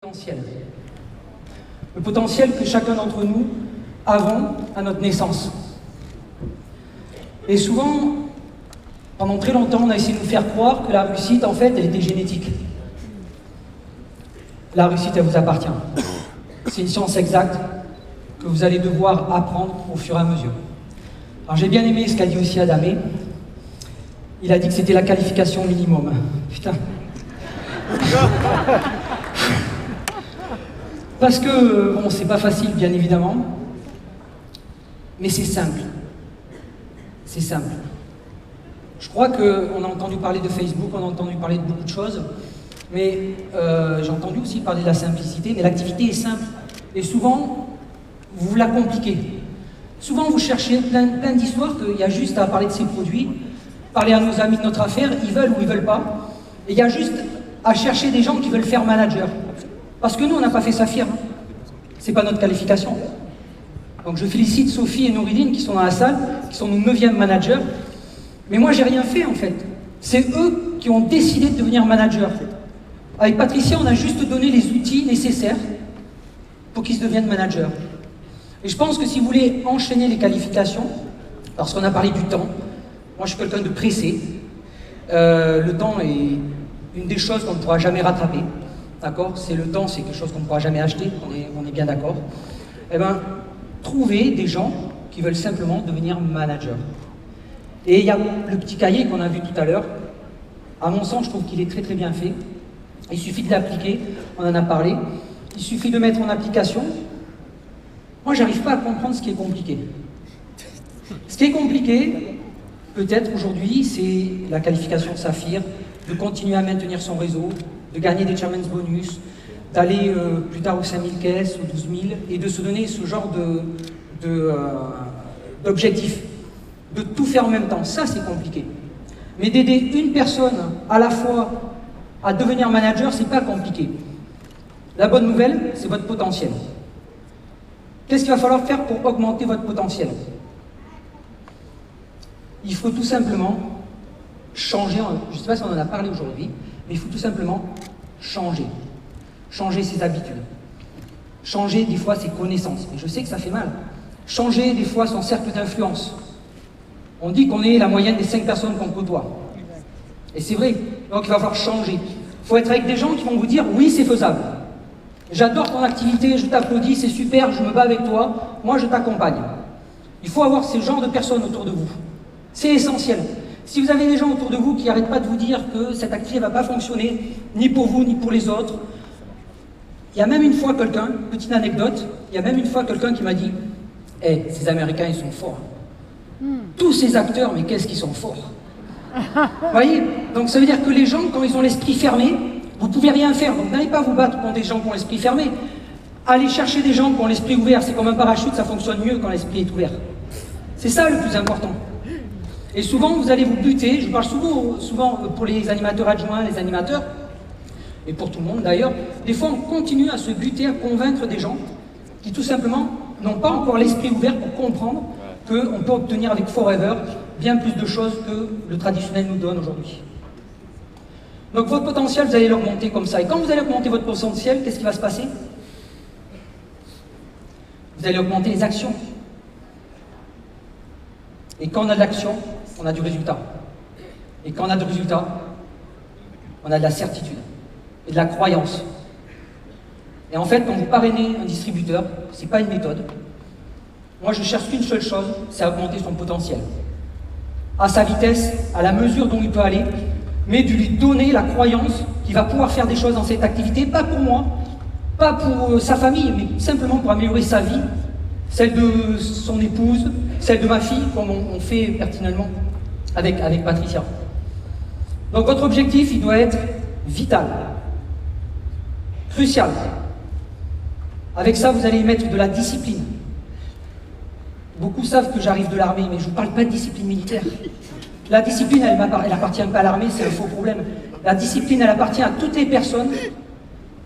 Potentiel. Le potentiel que chacun d'entre nous avons à notre naissance. Et souvent, pendant très longtemps, on a essayé de nous faire croire que la réussite, en fait, elle était génétique. La réussite, elle vous appartient. C'est une science exacte que vous allez devoir apprendre au fur et à mesure. Alors j'ai bien aimé ce qu'a dit aussi Adamé. Il a dit que c'était la qualification minimum. Putain. Parce que, bon, c'est pas facile, bien évidemment, mais c'est simple. C'est simple. Je crois qu'on a entendu parler de Facebook, on a entendu parler de beaucoup de choses, mais j'ai entendu aussi parler de la simplicité, mais l'activité est simple. Et souvent, vous la compliquez. Souvent, vous cherchez plein d'histoires qu'il y a juste à parler de ces produits, parler à nos amis de notre affaire, ils veulent ou ils veulent pas, et il y a juste à chercher des gens qui veulent faire manager. Parce que nous, on n'a pas fait Saphir. C'est pas notre qualification. Donc je félicite Sophie et Nouridine qui sont dans la salle, qui sont nos 9e managers. Mais moi, j'ai rien fait en fait. C'est eux qui ont décidé de devenir manager. Avec Patricia, on a juste donné les outils nécessaires pour qu'ils se deviennent managers. Et je pense que si vous voulez enchaîner les qualifications, parce qu'on a parlé du temps, moi je suis quelqu'un de pressé. Le temps est une des choses qu'on ne pourra jamais rattraper. D'accord? C'est le temps, c'est quelque chose qu'on ne pourra jamais acheter, on est bien d'accord. Eh bien, trouvez des gens qui veulent simplement devenir manager. Et il y a le petit cahier qu'on a vu tout à l'heure. À mon sens, je trouve qu'il est très très bien fait. Il suffit de l'appliquer, on en a parlé. Il suffit de mettre en application. Moi, j'arrive pas à comprendre ce qui est compliqué. Ce qui est compliqué, peut-être aujourd'hui, c'est la qualification Saphir, de continuer à maintenir son réseau, de gagner des Chairman's Bonus, d'aller plus tard aux 5000 caisses, aux 12 000, et de se donner ce genre d'objectif, de tout faire en même temps. Ça, c'est compliqué. Mais d'aider une personne à la fois à devenir manager, c'est pas compliqué. La bonne nouvelle, c'est votre potentiel. Qu'est-ce qu'il va falloir faire pour augmenter votre potentiel? Il faut tout simplement changer, je ne sais pas si on en a parlé aujourd'hui, mais il faut tout simplement changer. Changer ses habitudes. Changer des fois ses connaissances. Et je sais que ça fait mal. Changer des fois son cercle d'influence. On dit qu'on est la moyenne des 5 personnes qu'on côtoie. Et c'est vrai. Donc il va falloir changer. Il faut être avec des gens qui vont vous dire oui, c'est faisable. J'adore ton activité, je t'applaudis, c'est super, je me bats avec toi, moi je t'accompagne. Il faut avoir ce genre de personnes autour de vous. C'est essentiel. Si vous avez des gens autour de vous qui n'arrêtent pas de vous dire que cette activité ne va pas fonctionner, ni pour vous, ni pour les autres, il y a même une fois quelqu'un, petite anecdote, il y a même une fois quelqu'un qui m'a dit « Hey, ces Américains, ils sont forts. Tous ces acteurs, mais qu'est-ce qu'ils sont forts ?» Vous voyez? Donc ça veut dire que les gens, quand ils ont l'esprit fermé, vous ne pouvez rien faire. Donc n'allez pas vous battre contre des gens qui ont l'esprit fermé. Allez chercher des gens qui ont l'esprit ouvert. C'est comme un parachute, ça fonctionne mieux quand l'esprit est ouvert. C'est ça le plus important. Et souvent, vous allez vous buter, je parle souvent pour les animateurs adjoints, les animateurs, et pour tout le monde d'ailleurs, des fois on continue à se buter, à convaincre des gens qui tout simplement n'ont pas encore l'esprit ouvert pour comprendre qu'on peut obtenir avec Forever bien plus de choses que le traditionnel nous donne aujourd'hui. Donc votre potentiel, vous allez l'augmenter comme ça. Et quand vous allez augmenter votre potentiel, qu'est-ce qui va se passer? Vous allez augmenter les actions. Et quand on a de l'action, on a du résultat. Et quand on a du résultat, on a de la certitude et de la croyance. Et en fait, quand vous parrainez un distributeur, c'est pas une méthode. Moi, je cherche qu'une seule chose, c'est augmenter son potentiel. À sa vitesse, à la mesure dont il peut aller, mais de lui donner la croyance qu'il va pouvoir faire des choses dans cette activité, pas pour moi, pas pour sa famille, mais simplement pour améliorer sa vie, celle de son épouse, celle de ma fille, comme on fait pertinemment avec Patricia. Donc votre objectif, il doit être vital, crucial. Avec ça, vous allez y mettre de la discipline. Beaucoup savent que j'arrive de l'armée, mais je ne vous parle pas de discipline militaire. La discipline, elle n'appartient pas à l'armée, c'est un faux problème. La discipline, elle appartient à toutes les personnes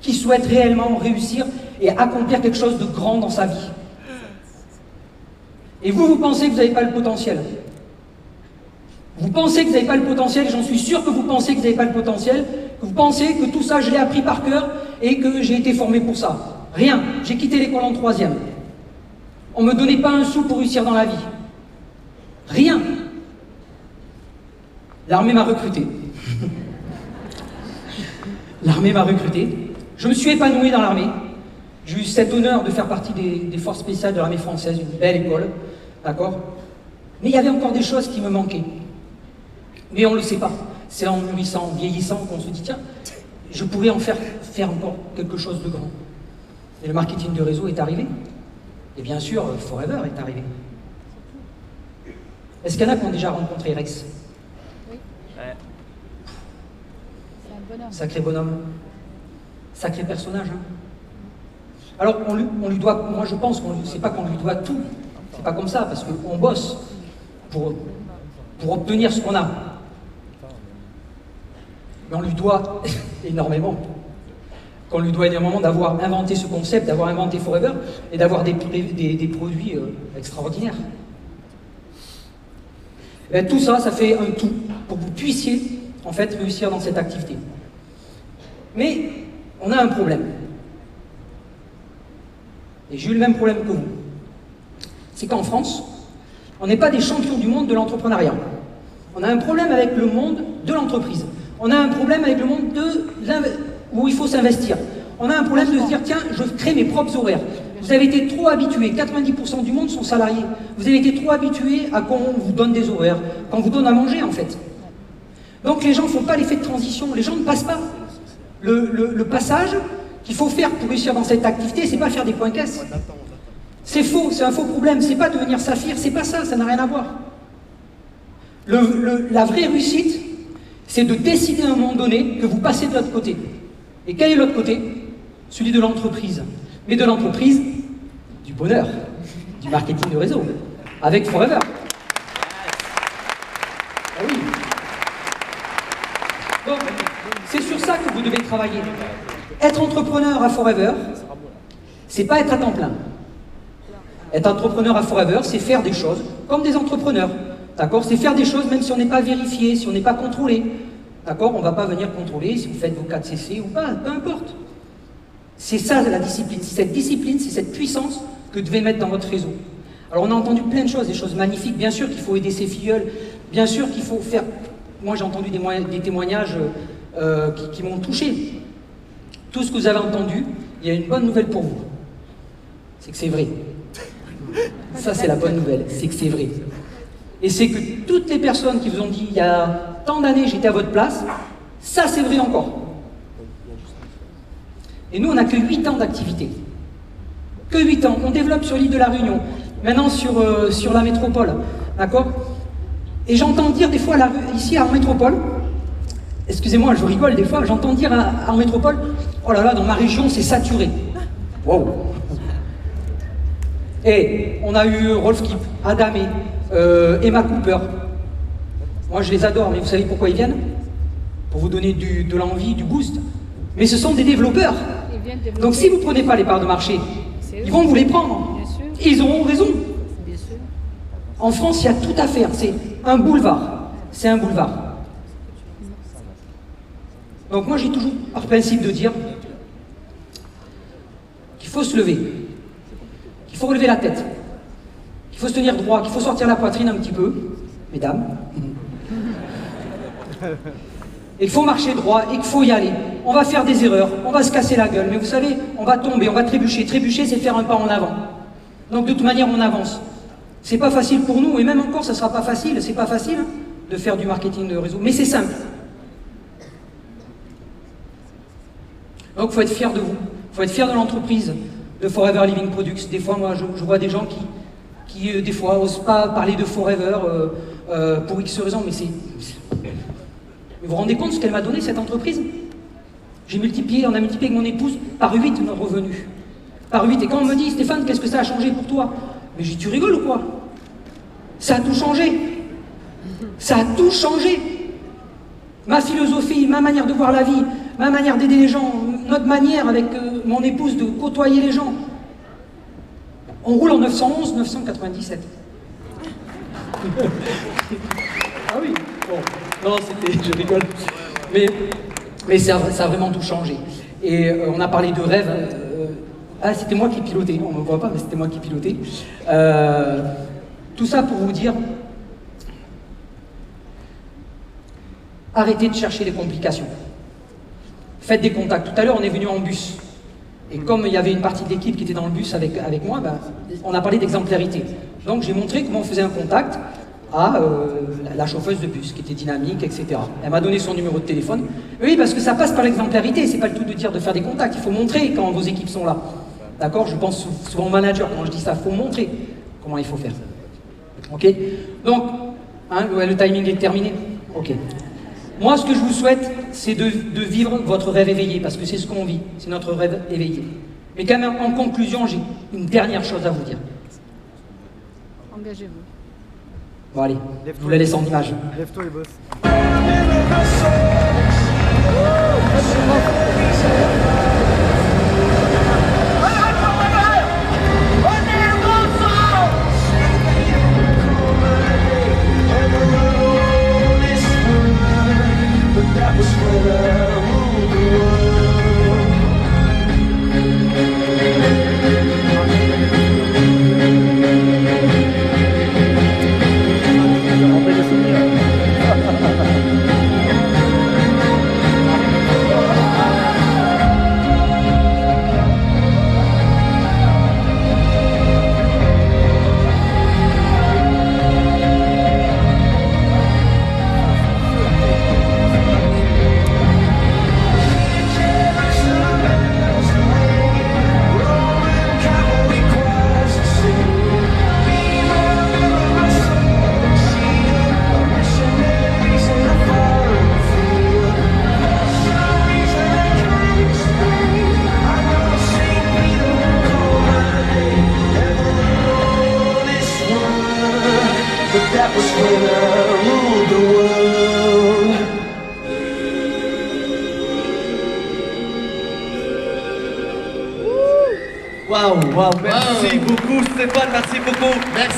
qui souhaitent réellement réussir et accomplir quelque chose de grand dans sa vie. Et vous pensez que vous n'avez pas le potentiel. Vous pensez que vous n'avez pas le potentiel, et j'en suis sûr que vous pensez que vous n'avez pas le potentiel, que vous pensez que tout ça, je l'ai appris par cœur, et que j'ai été formé pour ça. Rien. J'ai quitté l'école en 3e. On ne me donnait pas un sou pour réussir dans la vie. Rien. L'armée m'a recruté. L'armée m'a recruté. Je me suis épanoui dans l'armée. J'ai eu cet honneur de faire partie des forces spéciales de l'armée française, une belle école, d'accord? Mais il y avait encore des choses qui me manquaient. Mais on ne le sait pas. C'est en mûrissant, en vieillissant qu'on se dit, tiens, je pourrais en faire encore quelque chose de grand. Et le marketing de réseau est arrivé. Et bien sûr, Forever est arrivé. Est-ce qu'il y en a qui ont déjà rencontré Rex? Oui. Ouais. C'est un bonhomme. Sacré bonhomme. Sacré personnage. Hein. Alors, on lui doit, moi je pense, c'est pas qu'on lui doit tout. C'est pas comme ça, parce qu'on bosse pour obtenir ce qu'on a. Mais on lui doit énormément. Qu'on lui doit énormément d'avoir inventé ce concept, d'avoir inventé Forever, et d'avoir des produits extraordinaires. Et tout ça, ça fait un tout pour que vous puissiez, en fait, réussir dans cette activité. Mais, on a un problème. Et j'ai eu le même problème que vous. C'est qu'en France, on n'est pas des champions du monde de l'entrepreneuriat. On a un problème avec le monde de l'entreprise. On a un problème avec le monde où il faut s'investir. On a un problème de se dire, tiens, je crée mes propres horaires. Vous avez été trop habitués, 90% du monde sont salariés. Vous avez été trop habitués à qu'on vous donne des horaires, qu'on vous donne à manger en fait. Donc les gens ne font pas l'effet de transition, les gens ne passent pas. Le passage qu'il faut faire pour réussir dans cette activité, c'est pas faire des points caisses. C'est faux, c'est un faux problème, c'est pas devenir saphir, c'est pas ça, ça n'a rien à voir. La vraie réussite, c'est de décider à un moment donné que vous passez de l'autre côté. Et quel est l'autre côté? Celui de l'entreprise. Mais de l'entreprise, du bonheur, du marketing de réseau, avec Forever. Ah oui. Donc, c'est sur ça que vous devez travailler. Être entrepreneur à Forever, c'est pas être à temps plein. Être entrepreneur à Forever, c'est faire des choses comme des entrepreneurs. D'accord? C'est faire des choses même si on n'est pas vérifié, si on n'est pas contrôlé. D'accord? On ne va pas venir contrôler si vous faites vos 4 CC ou pas, peu importe. C'est ça la discipline. C'est cette discipline, c'est cette puissance que vous devez mettre dans votre réseau. Alors on a entendu plein de choses, des choses magnifiques. Bien sûr qu'il faut aider ses filleuls. Bien sûr qu'il faut faire... Moi j'ai entendu des témoignages qui m'ont touché. Tout ce que vous avez entendu, il y a une bonne nouvelle pour vous. C'est que c'est vrai. Ça c'est la bonne nouvelle, c'est que c'est vrai. Et c'est que toutes les personnes qui vous ont dit il y a tant d'années j'étais à votre place, ça c'est vrai encore. Et nous on n'a que 8 ans d'activité. Que 8 ans. On développe sur l'île de la Réunion, maintenant sur la métropole. D'accord? Et j'entends dire des fois ici en métropole, excusez-moi je rigole des fois, j'entends dire en métropole, oh là là dans ma région c'est saturé. Wow. Et on a eu Rolf Kipp, Adamé, Emma Cooper. Moi je les adore, mais vous savez pourquoi ils viennent? Pour vous donner de l'envie, du boost. Mais ce sont des développeurs. Donc si vous ne prenez pas les parts de marché, ils vont vous les prendre. Et ils auront raison. En France, il y a tout à faire. C'est un boulevard. C'est un boulevard. Donc moi j'ai toujours par principe de dire qu'il faut se lever. Il faut relever la tête, qu'il faut se tenir droit, qu'il faut sortir la poitrine un petit peu, mesdames. Et qu'il faut marcher droit et qu'il faut y aller. On va faire des erreurs, on va se casser la gueule, mais vous savez, on va tomber, on va trébucher. Trébucher, c'est faire un pas en avant. Donc de toute manière, on avance. C'est pas facile pour nous, et même encore, ça sera pas facile, c'est pas facile hein, de faire du marketing de réseau, mais c'est simple. Donc il faut être fier de vous, il faut être fier de l'entreprise, de Forever Living Products. Des fois, moi, je vois des gens qui des fois, osent pas parler de Forever pour X raisons, mais c'est... Vous vous rendez compte de ce qu'elle m'a donné, cette entreprise? On a multiplié avec mon épouse par 8 nos revenus. Par 8. Et quand on me dit, Stéphane, qu'est-ce que ça a changé pour toi? Mais je dis, tu rigoles ou quoi? Ça a tout changé. Ça a tout changé. Ma philosophie, ma manière de voir la vie, ma manière d'aider les gens, notre manière avec mon épouse de côtoyer les gens. On roule en 911, 997. Ah oui, bon, non, je rigole. Mais ça a vraiment tout changé. Et on a parlé de rêve. Ah, c'était moi qui pilotais, on ne me voit pas, mais c'était moi qui pilotais. Tout ça pour vous dire, arrêtez de chercher les complications. Faites des contacts. Tout à l'heure, on est venu en bus. Et comme il y avait une partie de l'équipe qui était dans le bus avec moi, ben, on a parlé d'exemplarité. Donc j'ai montré comment on faisait un contact à la chauffeuse de bus, qui était dynamique, etc. Elle m'a donné son numéro de téléphone. Oui, parce que ça passe par l'exemplarité, c'est pas le tout de dire de faire des contacts, il faut montrer quand vos équipes sont là. D'accord? Je pense souvent au manager quand je dis ça, il faut montrer comment il faut faire. Ok? Donc, hein, le timing est terminé. Ok. Moi, ce que je vous souhaite, c'est de vivre votre rêve éveillé, parce que c'est ce qu'on vit, c'est notre rêve éveillé. Mais quand même, en conclusion, j'ai une dernière chose à vous dire. Engagez-vous. Bon allez, je vous la laisse en image. Lève-toi et bosse. That was when I ruled the world. Waouh, merci beaucoup Stéphane, merci beaucoup. Merci.